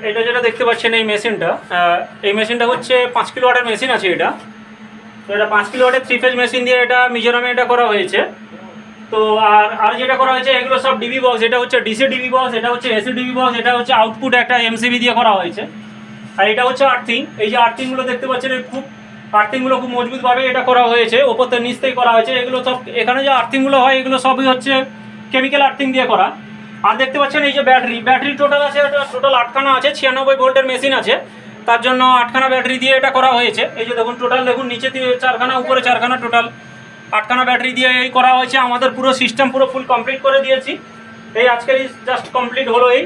এটা যেটা দেখতে পাচ্ছেন এই মেশিনটা হচ্ছে 5 কিলোওয়াটের মেশিন আছে এটা। তো এটা 5 কিলোওয়াটের 3 ফেজ মেশিন দিয়ে এটা মিজোরামে এটা করা হয়েছে। তো আর যেটা করা হয়েছে এগুলো সব ডিবি বক্স, এটা হচ্ছে ডিসি ডিবি বক্স, এটা হচ্ছে এসি ডিবি বক্স, এটা হচ্ছে আউটপুট একটা এমসিবি দিয়ে করা হয়েছে। আর এটা হচ্ছে আর্থিং। এই যে আর্থিংগুলো দেখতে পাচ্ছেন আর্থিংগুলো খুব মজবুতভাবে এটা করা হয়েছে, ওপর থেকে নিচ থেকে করা হয়েছে। এগুলো সব এখানে যে আর্থিংগুলো হয় এগুলো সবই হচ্ছে কেমিক্যাল আর্থিং দিয়ে করা। আর দেখতে পাচ্ছেন এই যে ব্যাটারি টোটাল আছে, এটা টোটাল 8খানা আছে, 96 ভোল্টের মেশিন আছে, তার জন্য 8খানা ব্যাটারি দিয়ে এটা করা হয়েছে। এই যে দেখুন টোটাল দেখুন, নিচে 4খানা উপরে 4খানা, টোটাল 8খানা ব্যাটারি দিয়ে এই করা হয়েছে। আমাদের পুরো সিস্টেম পুরো ফুল কমপ্লিট করে দিয়েছি। এই আজকেরই জাস্ট কমপ্লিট হলো। এই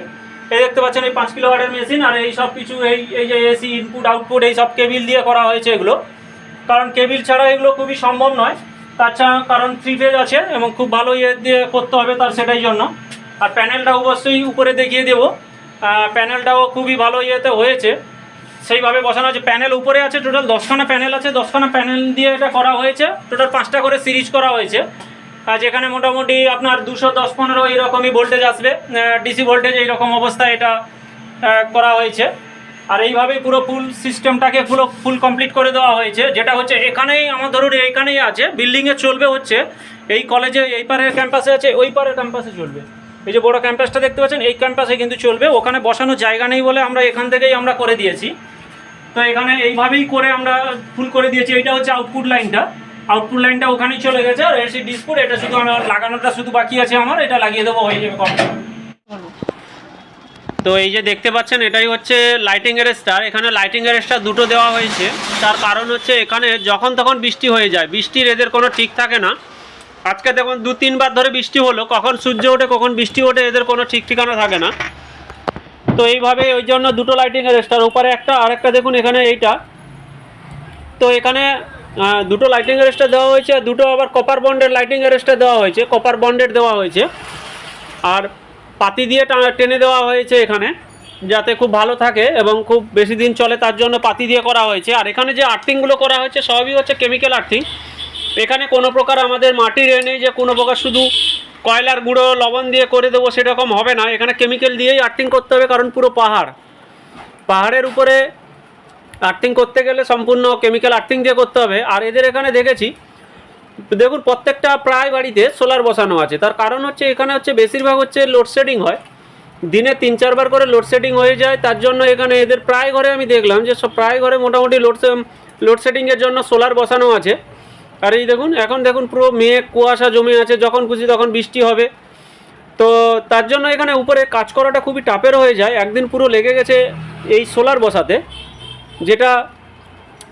দেখতে পাচ্ছেন এই 5 কিলোওয়াটের মেশিন। আর এই সব কিছু এই যে এসি ইনপুট আউটপুট এই সব কেবিল দিয়ে করা হয়েছে এগুলো, কারণ কেবিল ছাড়া এগুলো খুবই সম্ভব নয়। তাছাড়া কারণ 3 ফেজ আছে এবং খুব ভালো ইয়ে দিয়ে করতে হবে তার, সেটাই জন্য। আর প্যানেলটা অবশ্যই উপরে দেখিয়ে দেবো, প্যানেলটাও খুবই ভালো ইয়েতে হয়েছে, সেইভাবে বসানো আছে। প্যানেল উপরে আছে, টোটাল 10খানা প্যানেল আছে, 10খানা প্যানেল দিয়ে এটা করা হয়েছে। টোটাল 5টা করে সিরিজ করা হয়েছে, আর যেখানে মোটামুটি আপনার 210-15 এইরকমই ভোল্টেজ আসবে, ডিসি ভোল্টেজ এইরকম অবস্থায় এটা করা হয়েছে। আর এইভাবেই পুরো ফুল সিস্টেমটাকে ফুল কমপ্লিট করে দেওয়া হয়েছে। যেটা হচ্ছে এখানেই আমার ধরুন এইখানেই আছে, বিল্ডিংয়ে চলবে হচ্ছে এই কলেজে এই পারের ক্যাম্পাসে আছে, ওই পারের ক্যাম্পাসে চলবে। এই যে বড় ক্যাম্পাসটা দেখতে পাচ্ছেন এই ক্যাম্পাসে কিন্তু চলবে, ওখানে বসানোর জায়গা নেই বলে আমরা এখান থেকেই আমরা করে দিয়েছি। তো এখানে এইভাবেই করে আমরা ফুল করে দিয়েছি। এইটা হচ্ছে আউটপুট লাইনটা ওখানেই চলে গেছে। আর এসি ডিসপুট এটা শুধু আমার লাগানোটা শুধু বাকি আছে, আমার এটা লাগিয়ে দেবো, হয়ে যাবে কমপ্লিট। তো এই যে দেখতে পাচ্ছেন এটাই হচ্ছে লাইটিং অ্যারেস্টার। এখানে লাইটিং অ্যারেস্টার দুটো দেওয়া হয়েছে, তার কারণ হচ্ছে এখানে যখন তখন বৃষ্টি হয়ে যায়, বৃষ্টির এদের কোনো ঠিক থাকে না। আজকে দেখুন 2-3 বার ধরে বৃষ্টি হলো, কখন সূর্য ওঠে কখন বৃষ্টি ওঠে এদের কোনো ঠিক ঠিকানা থাকে না। তো এইভাবে ওই জন্য দুটো লাইটিং অ্যারেস্টার, উপরে একটা আর একটা দেখুন এখানে এইটা। তো এখানে দুটো লাইটিং অ্যারেস্টার দেওয়া হয়েছে, দুটো আবার কপার বন্ডের লাইটিং অ্যারেস্টার দেওয়া হয়েছে, কপার বন্ডেড দেওয়া হয়েছে। আর পাতি দিয়ে টেনে দেওয়া হয়েছে এখানে, যাতে খুব ভালো থাকে এবং খুব বেশি দিন চলে, তার জন্য পাতি দিয়ে করা হয়েছে। আর এখানে যে আর্থিংগুলো করা হয়েছে সবই হচ্ছে কেমিক্যাল আর্থিং। এখানে কোনো প্রকার আমাদের মাটির নেই যে কোনো প্রকার শুধু কয়লার গুঁড়ো লবণ দিয়ে করে দেবো, সেরকম হবে না। এখানে কেমিক্যাল দিয়েই আর্থিং করতে হবে, কারণ পুরো পাহাড়ের উপরে আর্থিং করতে গেলে সম্পূর্ণ কেমিক্যাল আর্থিং দিয়ে করতে হবে। আর এদের এখানে দেখেছি দেখুন প্রত্যেকটা প্রায় বাড়িতে সোলার বসানো আছে, তার কারণ হচ্ছে এখানে হচ্ছে বেশিরভাগ হচ্ছে লোডশেডিং হয়, দিনে 3-4 বার করে লোডশেডিং হয়ে যায়। তার জন্য এখানে এদের প্রায় ঘরে আমি দেখলাম যে প্রায় ঘরে মোটামুটি লোডশেডিংয়ের জন্য সোলার বসানো আছে। আর এই দেখুন এখন দেখুন পুরো মেঘ কুয়াশা জমে আছে, যখন খুশি তখন বৃষ্টি হবে। তো তার জন্য এখানে উপরে কাজ করাটা খুবই টাফের হয়ে যায়। একদিন পুরো লেগে গেছে এই সোলার বসাতে, যেটা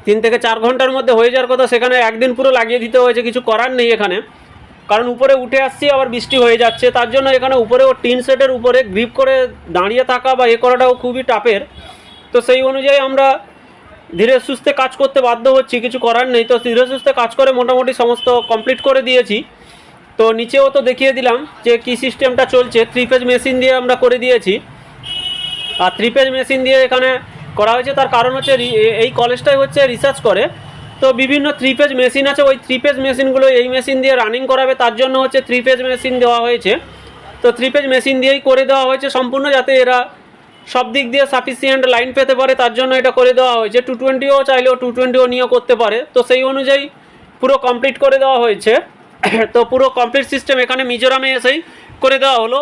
3 থেকে 4 ঘন্টার মধ্যে হয়ে যাওয়ার কথা, সেখানে একদিন পুরো লাগিয়ে দিতে হয়েছে। কিছু করার নেই এখানে, কারণ উপরে উঠে আসছি আবার বৃষ্টি হয়ে যাচ্ছে, তার জন্য এখানে উপরে ও টিন সেটের উপরে গ্রিপ করে দাঁড়িয়ে থাকা বা করাটাও খুবই টাফের। তো সেই অনুযায়ী আমরা ধীরে সুস্থে কাজ করতে বাধ্য হচ্ছি, কিছু করার নেই। তো ধীরে সুস্থে কাজ করে মোটামুটি সমস্ত কমপ্লিট করে দিয়েছি। তো নিচেও তো দেখিয়ে দিলাম যে কী সিস্টেমটা চলছে। 3 ফেজ মেশিন দিয়ে আমরা করে দিয়েছি, আর 3 ফেজ মেশিন দিয়ে এখানে করা হয়েছে। তার কারণ হচ্ছে এই কলেজটাই হচ্ছে রিসার্চ করে, তো বিভিন্ন 3 ফেজ মেশিন আছে, ওই 3 ফেজ মেশিনগুলো এই মেশিন দিয়ে রানিং করাবে, তার জন্য হচ্ছে 3 ফেজ মেশিন দেওয়া হয়েছে। তো 3 ফেজ মেশিন দিয়েই করে দেওয়া হয়েছে সম্পূর্ণ, যাতে এরা সব দিক দিয়ে সাফিসিয়েন্ট লাইন পেতে পারে, তার জন্য এটা করে দেওয়া হয়েছে। 220ও চাইলেও 220ও নিয়েও করতে পারে, তো সেই অনুযায়ী পুরো কমপ্লিট করে দেওয়া হয়েছে। তো পুরো কমপ্লিট সিস্টেম এখানে মিজোরামে এসেই করে দেওয়া হলো।